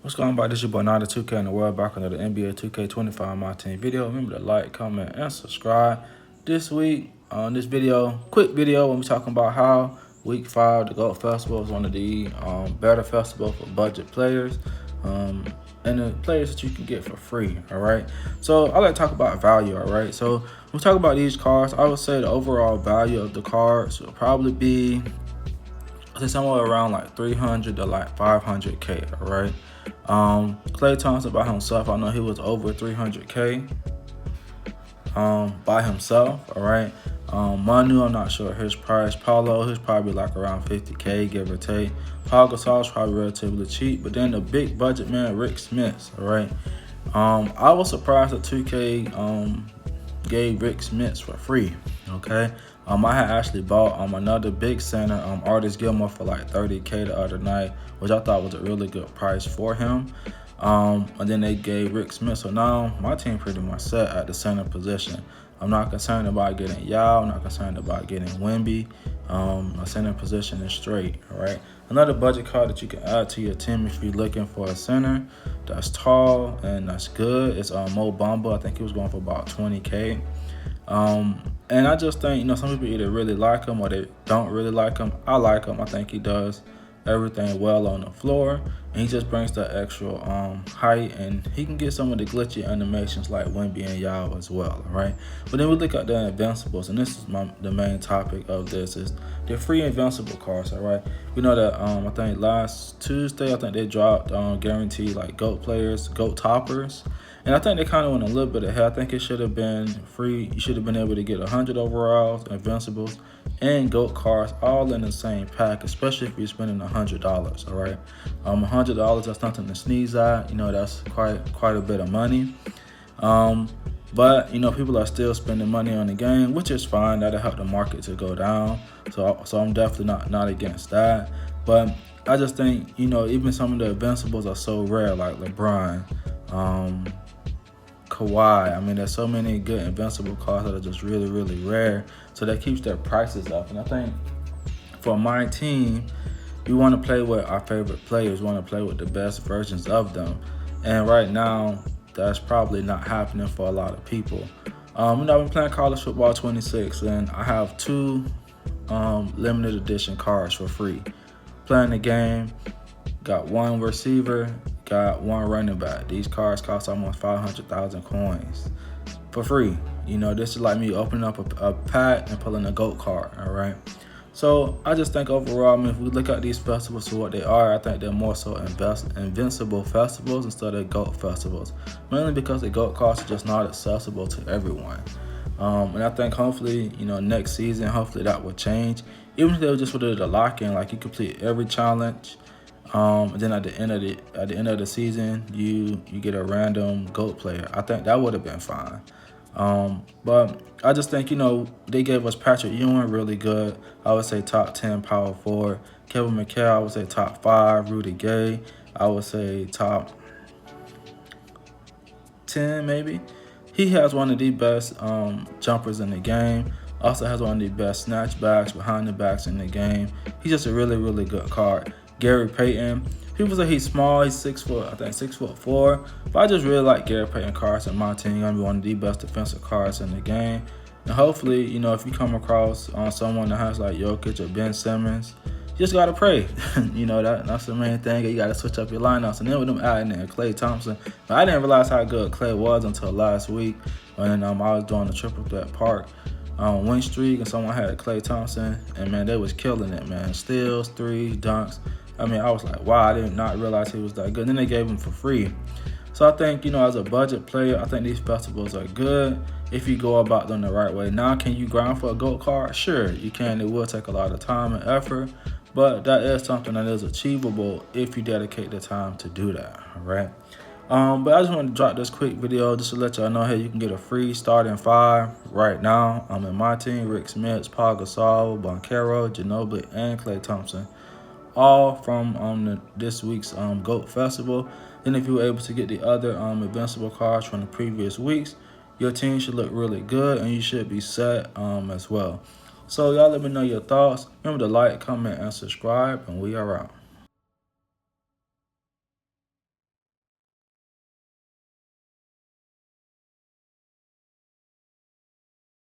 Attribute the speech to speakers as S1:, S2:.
S1: What's going on, buddy? This is your boy, 2K in the world, back under the NBA 2K25 Myteam video. Remember to like, comment, and subscribe. This week, on this video, quick video, when we're talking about how Week 5, the GOAT Festival, is one of the better festivals for budget players. And the players that you can get for free, all right? So I like to talk about value, all right? So when we talk about these cards, I would say the overall value of the cards will probably be, I think, somewhere around like 300 to like 500K, all right? Klay Thompson by himself, I know he was over 300K by himself, all right? Manu, I'm not sure his price. Paulo, he's probably like around 50K, give or take. Paul Gasol's probably relatively cheap, but then the big budget man, Rick Smith, all right? I was surprised that 2K gave Rick Smith for free, okay? I had actually bought another big center, Artis Gilmore, for like 30K the other night, which I thought was a really good price for him. And then they gave Rick Smith. So now my team pretty much set at the center position. I'm not concerned about getting Yao. I'm not concerned about getting Wemby. My center position is straight, all right? Another budget card that you can add to your team if you're looking for a center that's tall and that's good is Mo Bamba. I think he was going for about 20K. And I just think, some people either really like him or they don't really like him. I like him. I think he does everything well on the floor, and he just brings that extra height, and he can get some of the glitchy animations like Wemby and Yao as well, all right? But then we look at the invincibles, and this is the main topic of this, is the free invincible cards, all right? We know that I think last Tuesday, I think they dropped guaranteed like GOAT players, GOAT toppers. And I think they kind of went a little bit ahead. I think it should have been free. You should have been able to get 100 overalls, invincibles, and GOAT cards all in the same pack, especially if you're spending $100, all right? $100, that's nothing to sneeze at. That's quite a bit of money. But people are still spending money on the game, which is fine. That'll help the market to go down. So I'm definitely not against that. But I just think, even some of the invincibles are so rare, like LeBron, Kawhi. I mean, there's so many good invincible cards that are just really, really rare. So that keeps their prices up. And I think for my team, we want to play with our favorite players. We want to play with the best versions of them. And right now, that's probably not happening for a lot of people. I've been playing college football 26, and I have 2 limited edition cards for free. Playing the game, got 1 receiver, got 1 running back. These cards cost almost 500,000 coins for free. This is like me opening up a pack and pulling a GOAT card, all right? So I just think overall, if we look at these festivals for what they are, I think they're more so invincible festivals instead of GOAT festivals. Mainly because the GOAT cards are just not accessible to everyone. And I think hopefully, next season, hopefully that will change. Even if they just would have the lock-in, like you complete every challenge, and then at the end of the season, you get a random GOAT player. I think that would have been fine. But I just think, they gave us Patrick Ewing, really good. I would say top 10 power forward. Kevin McHale, I would say top 5. Rudy Gay, I would say top 10 maybe. He has one of the best jumpers in the game. Also has one of the best snatchbacks, behind the backs in the game. He's just a really, really good card. Gary Payton. People say he's small. He's 6 foot, I think 6'4". But I just really like Gary Payton cards in my team. He's gonna be one of the best defensive cards in the game. And hopefully, if you come across someone that has like Jokic or Ben Simmons, you just gotta pray. That's the main thing. You gotta switch up your lineups. And then with them adding in Klay Thompson, I didn't realize how good Klay was until last week when I was doing the triple threat park win streak, and someone had Klay Thompson, and man, they was killing it, man. Steals, threes, dunks. I mean, I was like, wow, I did not realize he was that good. And then they gave him for free. So I think, as a budget player, I think these festivals are good if you go about them the right way. Now, can you grind for a GOAT card? Sure, you can. It will take a lot of time and effort, but that is something that is achievable if you dedicate the time to do that, all right? But I just wanted to drop this quick video just to let y'all know, hey, you can get a free starting 5 right now. I'm in my team: Rick Smith, Paul Gasol, Boncaro, Ginobili, and Klay Thompson, all from this week's GOAT Festival. Then if you were able to get the other invincible cards from the previous weeks, your team should look really good, and you should be set as well. So y'all let me know your thoughts. Remember to like, comment, and subscribe, and we are out.